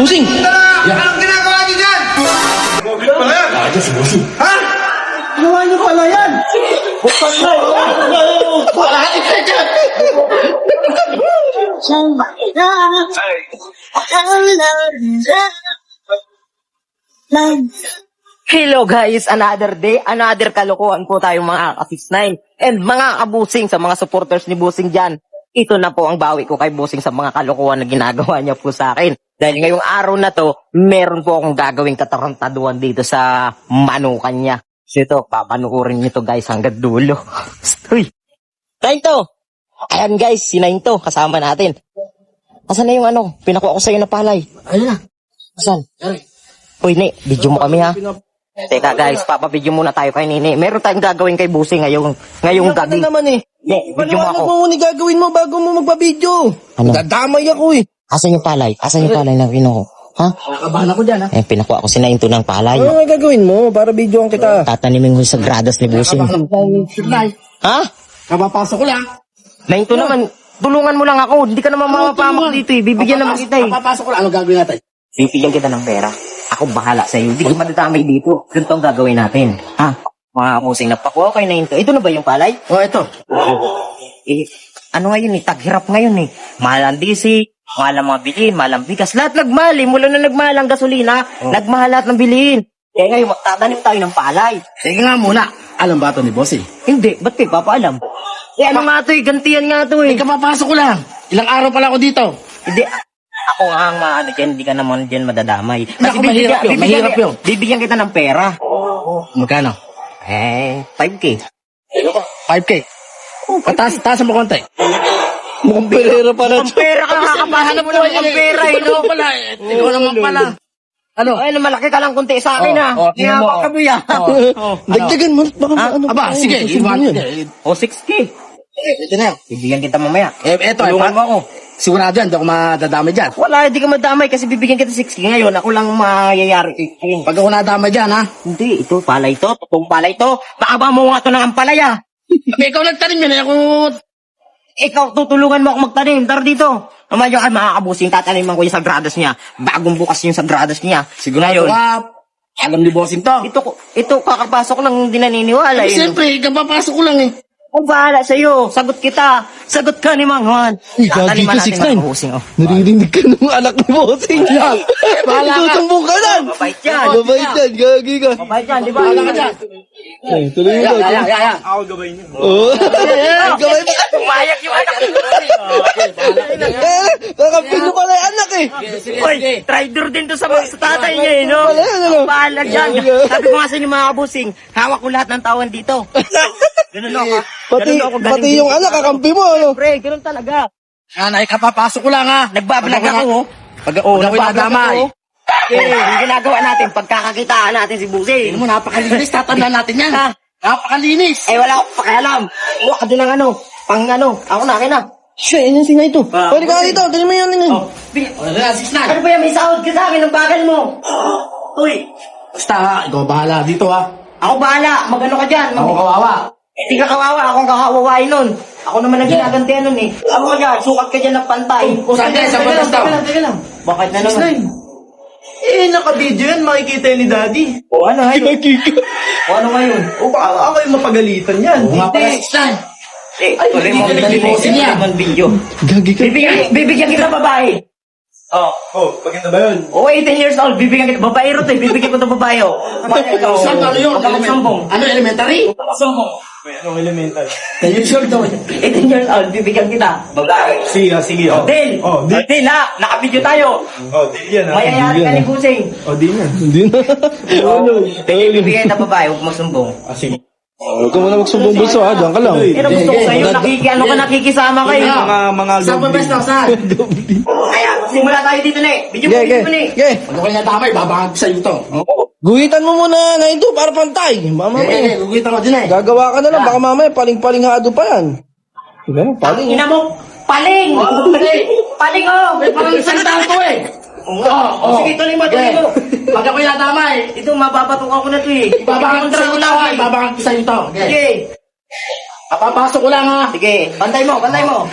Busing! Yeah. Anong ginagawa niyo dyan? Mobile pala yan. Ah, dyan si Busing. Ha? Ginawa niyo pala yan! Buksan na! Hello guys, another day, another kalokohan po tayong mga ka-69 and mga kabusing sa mga supporters ni Busing dyan. Ito na po ang bawi ko kay Busing sa mga kalokohan na ginagawa niya po sa akin. Dahil ngayong araw na to, meron po akong gagawing katarantaduan dito sa manukan niya. So ito, papanuorin niyo to guys hanggang dulo. Uy, Nainto! Ayan guys, si Nainto, kasama natin. Asan na yung ano, pinakuha ko sa'yo na palay? Ayun na. Asan? Uy, Ni, video mo kami ha. Teka guys, papabidyo muna tayo kay Nini. Meron tayong gagawin kay Busing ngayong gabi. naman eh. Ni, video mo ako. Paliwanag mo muna gagawin mo bago mo magpa-video. Ano? Dadamay ako eh. Asan yung palay? Asan yung palay na kinuha ko? Ha? Nakabahan ako dyan ha. Eh, pinakuha ko si Nainto ng palay. Ano nga gagawin mo para videoan kita? Tatanimin ko sa gradas ni Busing. Ha? Kapapasok ko lang. Nainto naman, tulungan mo lang ako. Hindi ka naman mapapamak dito eh. Bibigyan naman kita eh. Kapapasok ko lang. Ano gagawin natin? Bibigyan kita ng pera. Ako bahala sa iyo. Hindi ka madadamay dito. Ganito ang gagawin natin. Ha? Mga Busing, nagpakuha kayo Nainto. Ito na ba yung palay? Oh, ito. Eh, ano ngayon eh, taghirap ngayon eh. Mahal ang DC, mahal ang mga bilihin, mahal ang bigas. Lahat nagmahal eh. Mula na nagmahal ang gasolina, nagmahal lahat ng bilihin. Eh ngayon, magtatanim tayo ng palay. Sige nga muna. Alam ba ito ni Boss eh? Hindi, ba't kayo papaalam? Eh ano nga to eh, gantiyan nga to eh. Kapapasok ko lang. Ilang araw pala ako dito. Hindi, ako nga ang maano dyan, hindi ka naman dyan madadamay. Naku, mahirap yun. Bibigyan kita ng pera. Magkano? Eh, 5K. 5K. Taas mo konti. Mukhang perera pala. Ang pera ka, kakapahanap mo naman ang pera eh, no? Pala, ikaw naman pala. Ano? Ay, malaki ka lang kunti sa akin ah. tingnan mo, Kaya baka buya. Dagdagan mo. Baka ano. Aba, sige. O 6K. Ito na yan. Bibigyan kita mamaya. Eto, Tulungan mo ako. sigurado yan. Hindi ako madadamay dyan. Wala, hindi ka madamay kasi bibigyan kita 6K ngayon. Ako lang mayayari. Pag ako nadamay dyan, ha? Hindi, ito, palay to. Totoong palay to. Baka ba mo nga to ng ampalaya? Ikaw nagtanim yun. Ako... Ikaw, tutulungan mo ako magtanim. Tara dito. Naman yung makakabusing, tataniman ko yung sagradas niya. Bagong bukas yung sagradas niya. Sigurado ka. Alam ni Bossing to. Ito, kakapasok lang hindi naniniwala. Eh, siyempre, kapapasok ko lang eh. Kung bahala sa'yo, sagot kita. Sagot ka ni Mang Juan. Tataniman natin mga busing. Oh. Naririnig ka ng anak ni Bossing. Yan. Bahala ka. Itutumbong ka lang. Mabait yan. Mabait yan. Gagi ka. Mabait yan, di ba? Bahala ka dyan. Tuloy mo ba? Yan. Ako gabay niyo. Oo. Gawin mo. Umayak yung anak ni Busing. Kakampin nyo pala yung anak eh. Uy, traitor din to sa tatay niya eh, no? Ano? Bahala dyan. Sabi ko nga sa inyo mga kabusing, hawak ko lahat ng tawan dito. Ganun ako. Pati yung anak, kakampi mo. Ano? Pre, ganun talaga. Anay, kapapasok ko lang ha. Nagbablog ako, oh. Pag ako nadamay. Yung ginagawa natin, pagkakakitaan natin si Busing. Tingnan mo, napakalinis. Tatandaan natin yan. Ha? Napakalinis. Eh, wala akong pakialam. Huwag ka din ng ano, pang ano. Ako na, akin na. Siya, yun yung singa ito. Pwede ka dito. Tingnan mo yan. Ano ba yan? May sahod ka sa akin ng bagal mo. Uy, Basta ha, ikaw bahala dito ha. ako bahala. Magano ka dyan. Ako kawawa. Hindi ka kawawa. Akong kakawawain nun. Ako naman ang ginagantihan nun eh. Ako ka dyan. Sukat ka dyan ng pantay. Teka lang. Bakit na naman? Eh, naka-video yan. Makikita yan ni Daddy. O ano ngayon? O ano ngayon? O baka ako yung mapagalitan yan. Oo nga pala, 69. Eh, Bossing yan. video. Gagi ka. Bibigyan kita babae. Oh, maganda ba yun? O 18 years old, bibigyan kita babae ro to, bibigyan ko to babae. Saan ano yun? Ano, elementary? May anong elemental? 10 years old daw. 18 years old, bibigyan kita babae. Sige, sige. Oh. Deal! Oh, deal. Deal ha! Nakabidyo tayo! Oh, deal yan ha. Mayayari ka ni Busing. Oh, deal yan. Hindi na. Bibigyan kita babae, huwag mo sumbong. Ah, sige. Huwag ka muna magsumbong bunso ha. Diyan ka lang. Pero gusto ko sa'yo, nakikisama kayo. Mga Saan pa best na? Saan? Kaya, simula tayo dito na eh. Bidyo mo, bidyo mo na eh. Pag ako nadamay, babangag ko sa'yo ito. Guhitan mo muna na ito para pantay. Mamaya. Guhitan ko din eh. Gagawa ka na lang. Baka mamaya paling-palinghado pa yan. Tignan mo, paling. Ina mo, paling! Paling oh! May parang salita ko eh. Sige, tuloy mo, tuloy mo. Pag ako'y nadamay, Ito, mababatok ako na to eh. babangag ko sa'yo ito. Babangag ko sa'yo ito. Sige. Papapasok ko lang ha. Sige, bantay mo, bantay mo.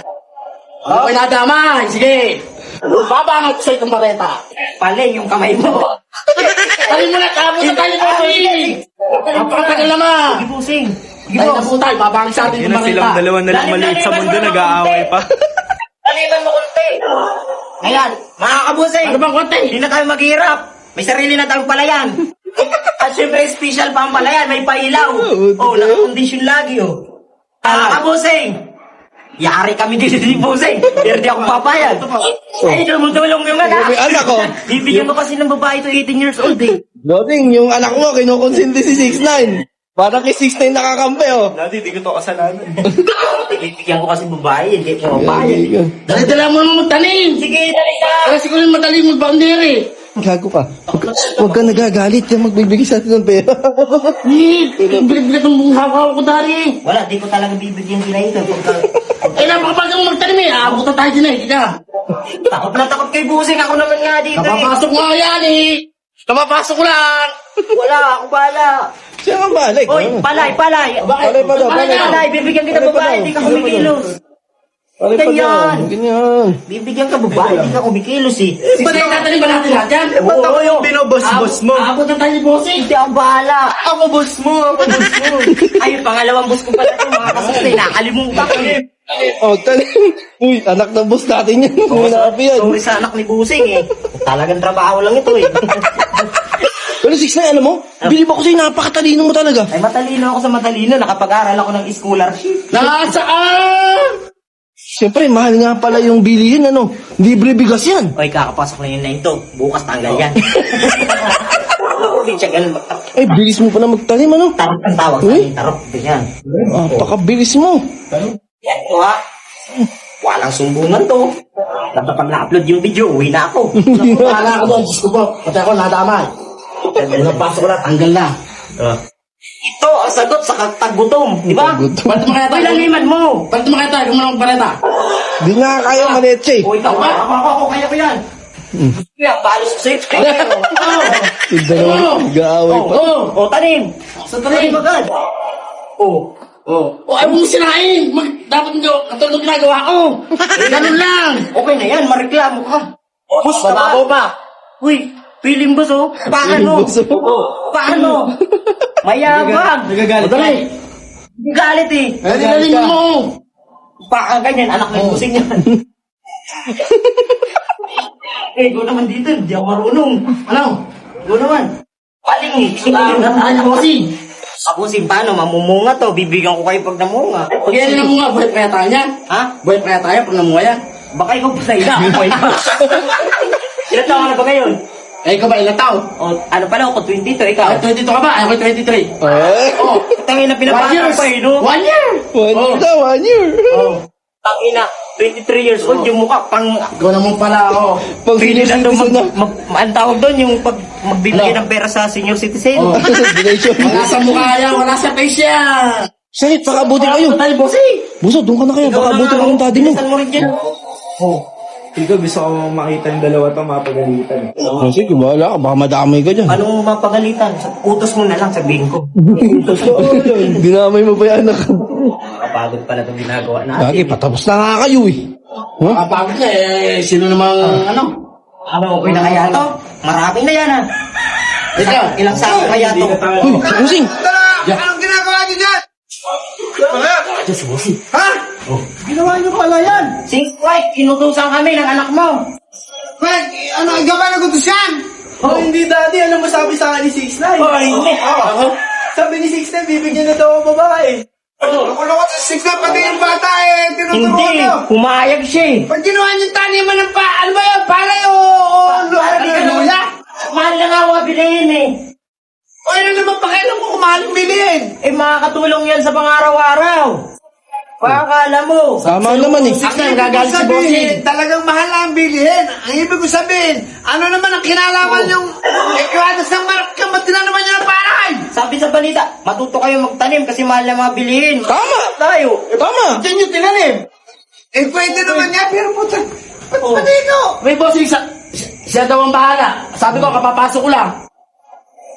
Pag ako'y nadamay, sige. Babangat sa'yo itong bareta. Paling yung kamay mo. Tali mo na, kabot na tayo bossing. Ang patagal naman. Sige, busing. Sige, Ay, boss. naku tayo, babangat sa atin Yun itong na silang bareta. dalawa na lang maliit sa mundo, nag-aaway pa. Taliban mo konti. Ayan, mga kabusing. Ano bang konti? Hindi na tayo maghihirap. May sarili na tayong palayan. At syempre, special pa ang palayan. May pailaw. Oh, naka-condition lagi, oh. Kabusing. Yari kami dito ni Busing. Pero di ako papayag. Ay, tumutulong yung anak. May anak ko. Bibigyan ko kasi ng babae to 18 years old, eh. Loading, yung anak mo, kinukonsinti si 6'9". Parang kay 6'9 nakakampi, oh. Dati, di ko to kasalanan. Bibigyan ko kasi babae, hindi ko papayag. Dali-dala mo naman magtanim. Sige, dali ka. Kasi ko rin madali mag-boundary. Gago ka. Huwag ka nagagalit. Yan magbibigay sa atin ng pera. Bilit-bilit ang buong hawak ko dari. Wala, di ko talaga bibigyan sila ito. Eh, napakapag mo magtanim eh. Abutan tayo din eh. Kika. Takot na takot kay Busing. Ako naman nga dito, eh. Kapapasok mo yan eh. Kapapasok ko lang. Wala, ako bala. Siya nga balik. Oy, palay, palay. Palay pa daw, palay. Palay, bibigyan kita Palay pa babae, daw. di ka kumikilos. Palay pa daw. Ganyan. Ganyan. Bibigyan ka babae, di ka kumikilos, eh. Ba't ay tatanim ba natin lahat yan? Ba't ako yung binobos-bos mo? Abutan tayo ni bossing. Hindi ako bahala. Ako boss mo, ako boss mo. Ay, pangalawang boss ko pala ito, mga kasusay. Nakalimutan ko, eh. Oh, uy, anak ng boss natin yan. Minapi yan. Sorry sa anak ni Busing, eh. Talagang trabaho lang ito, eh. Pero 6'9", alam mo? Bilib ako sa'yo, napakatalino mo talaga. Ay, matalino ako sa matalino. Nakapag-aral ako ng scholarship. Nasaan? Siyempre, mahal nga pala yung bilihin, ano? Libre bigas yan. Oy, kakapasok na yun na ito. Bukas tanggal yan. Hindi siya ganun. Eh, bilis mo pa na magtanim, ano? Tarot ang tawag sa akin. Tarot. Ganyan. Napakabilis mo. Yan ito, ha. Walang sumbungan to. Kapag na-upload yung video, uwi na ako. Wala ako doon. Diyos ko po. Pati ako nadamay. Napasok ko na. Tanggal na. Ito ang sagot sa katagutom. Di ba? Ba't mo kaya Uy, tayo? laliman mo. Ba't mo kaya tayo? Kung mo bareta. Di nga kaya maletse. Uy, ikaw. Ako, kaya ko yan. Kaya, balos ko sa'yo. Yung dalawa, nag-aaway pa. Oh, tanim. Sa tanim. agad. Oh. O ayaw mong sinain. Dapat mo katulog ginagawa ko. Ganun lang. Okay na yan, mareklamo ka. Boss, bababaw pa. Uy, feeling boss, oh. Paano? Feeling boss, oh. Paano? Mayabang. Nagagalit O dali. Galit, eh. Dali mo. Baka ganyan, anak ng busing yan. Eh, go naman dito, hindi ako marunong. Ano? Go naman. Paling, eh. Ano bossing? Busing, paano? Mamumunga to. Bibigyan ko kayo pag namunga. Pag yan na mga buhay kaya tayo yan. Ha? Buhay kaya tayo pag namunga yan. Baka ikaw pa na ako point pa. Ilan taon ka na ba ngayon? Eh, ikaw ba ilang taon? O, ano pala ako, 22, ikaw. 22 ka ba? Ako 23. Eh, Oh, Tangin na 1 pinabata year. pa, eh, no? 1 year. 1 year na, 1 year. Oh, Tangin na, 23 years old, yung mukha pang... ikaw naman pala ako. Pag Pwede senior na daw citizen na. ang tawag doon, yung pag magbibigay Ano? ng pera sa senior citizen. Oh. Donation. Wala sa mukha yan, wala sa face yan. Sakit, pakabuti kayo. Tayo, bossing. Buso, doon ka na kayo. Pakabuti ka ng daddy mo. Bilisan mo rin dyan. Ikaw, gusto ko makita yung dalawa to, mapagalitan. Oh, sige, bahala ka. Baka madamay ka dyan. Anong mapagalitan? Utos mo na lang, sabihin ko. Dinamay mo pa yan, anak. Kapagod pala itong ginagawa Lagi, natin. patapos na nga kayo eh. Huh? Kapagod ka eh, sino namang ano? Ano, okay na kaya to? Marami na yan, ha? Ikaw. Ilang sako kaya to? Uy, Busing! Anong ginagawa niyo dyan? Diyos, bossy. Ha? Ginawa niyo pala yan. Since like, inutusan kami ng anak mo. Frank, ano, ikaw ba nagutos yan? Oh, hindi daddy, ano masabi sa akin ni 6'9"? Oh, hindi. Sabi ni 6'9", bibigyan na daw ang babae. Nakuloko sa 6 na pati yung bata eh. Tinuturuan Hindi, niyo. pumayag siya eh. Pag ginawa niyo taniman ng pa, ano ba yun? Palay o luya? Mahal na nga ako bilihin eh. O ano naman pakialam ko kung maaaring bilhin? Eh, makakatulong yan sa pang-araw-araw. Pakakala mo. Tama naman eh. Ako yung gagalit si Bossing. Talagang mahal na ang bilhin. Ang ibig ko sabihin, ano naman ang kinalaman yung ikradas ng marak ka, ba't naman niya ng palay? Sabi sa balita, matuto kayo magtanim kasi mahal na mga bilihin. Tama! Tayo. Tama! Diyan yung tinanim. Eh, pwede naman niya, pero puta, ba't pa dito? May bossing, siya daw ang bahala. Sabi ko, kapapasok ko lang.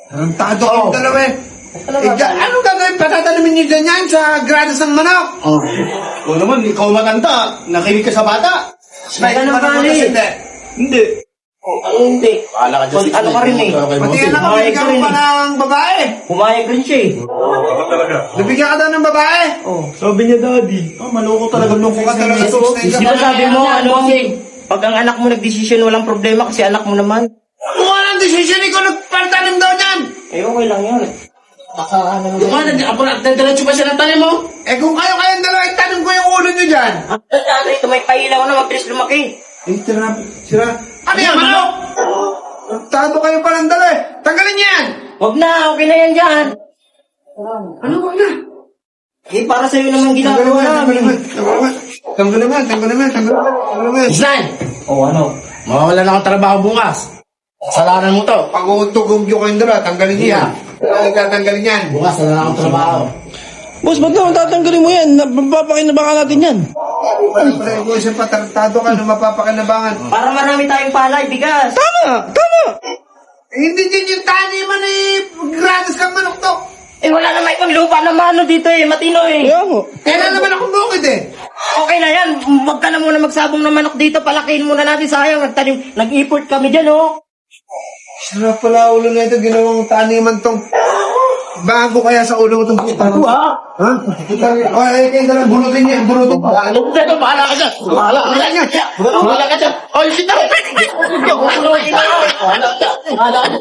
Tarantado kayong dalawa eh. Ano gagawin? Patatanamin niyo dyan yan sa gradas ng manok? Oo naman, ikaw matanda. Nakinig ka sa bata. Basta ng bali. Hindi. Hindi. Ano ka rin eh. Pati yan ako, bibigyan ko pa ng babae. Pumayag rin siya eh. Bibigyan ka daw ng babae. Sabi niya, Daddy. Maloko talaga to. Di ba sabi mo, pag ang anak mo nagdesisyon, walang problema kasi anak mo naman. Kung anong desisyon, ikaw nagpantanim daw niyan. Eh, okay lang yun. Diretso ba siya ng tanim mo? Eh kung kayo-kayong dalawa, itanim ko yung ulo nyo dyan. Ano ito, may pailaw na, mabilis lumaki. Eh, sira. Ano yan, manok? Tado kayo pa ng dala eh. Tanggalin niyo yan. Wag na, okay na yan dyan. Ano ba na? Eh, para sa'yo naman ginagawa namin. Tanggalin mo yan. Islan! Oh, ano? Mawawala na akong trabaho bukas. Kasalanan mo to. Pag-uutugog nyo kayong dala, tanggalin niyo yan. Tanggalin yan. Bukas wala na akong trabaho. Boss, ba't naman tatanggalin mo yan? Mapapakinabangan natin yan. Pare, kung isang patartado ka na mapapakinabangan. Para marami tayong palay, bigas. Tama! Hindi din yung taniman eh. Gratis kang manok to. Eh, wala naman ibang lupa na mano dito eh, matino eh. Kaya mo. Kailan naman akong bukid eh. Okay na yan, wag ka na muna magsabong ng manok dito, palakihin muna natin, sayang, nag-import kami dyan oh. Sarap pala ulo na ito, ginawang taniman tong bago kaya sa ulo mo itong puta. Ha? O, ay, kayo dalang bunutin niya, bunutin. Bahala ka dyan! Bahala ka dyan! Oy, sita! Bahala ka dyan!